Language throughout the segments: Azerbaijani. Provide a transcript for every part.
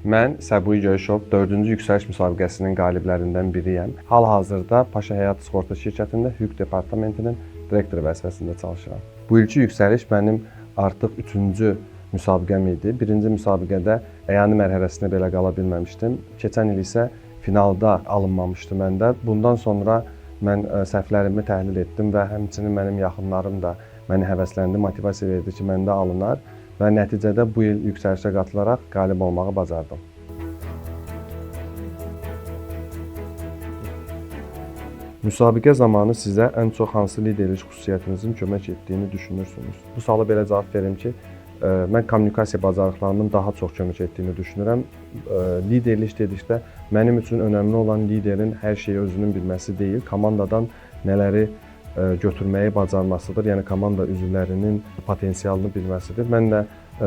Mən Səbuhi Göyşov 4-cü yüksəliş müsabiqəsinin qaliblərindən biriyəm. Hal-hazırda Paşa Həyat Sığorta şirkətində hüquq departamentinin direktor vəzifəsində çalışıram. Bu ilki yüksəliş mənim artıq 3-cü müsabiqəm idi. Birinci müsabiqədə əyani mərhələsinə belə qala bilməmişdim. Keçən il isə finalda alınmamışdı məndə. Bundan sonra mən səhvlərimi təhlil etdim və həmçinin mənim yaxınlarım da məni həvəsləndirdi, motivasiya verdi ki, məndə alınar və nəticədə bu il yüksəlişə qatılaraq qalib olmağı bacardım. Müsabiqə zamanı sizə ən çox hansı liderlik xüsusiyyətinizin kömək etdiyini düşünürsünüz? Bu suala belə cavab verim ki, mən kommunikasiya bacarıqlarımın daha çox kömək etdiyini düşünürəm. Liderlik dedikdə mənim üçün önəmli olan liderin hər şeyi özünün bilməsi deyil, komandadan nələri götürməyi bacarmasıdır. Yəni komanda üzvlərinin potensialını bilməsidir. Mən də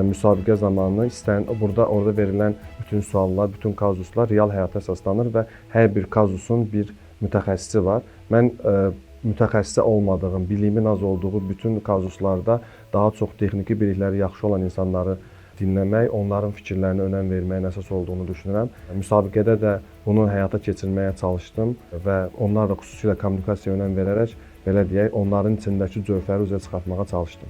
müsabiqə zamanı orada verilən bütün suallar, bütün kazuslar real həyata əsaslanır və hər bir kazusun bir mütəxəssisi var. Mən mütəxəssis olmadığım, biliyimin az olduğu bütün kazuslarda daha çox texniki bilikləri yaxşı olan insanları dinləmək, onların fikirlərinə önəm verməyin əsas olduğunu düşünürəm. Müsabiqədə də bunu həyata keçirməyə çalışdım və onlarla xüsusilə kommunikasiyaya önəm verərək, belə deyək, onların içindəki cövhəri üzə çıxartmağa çalışdım.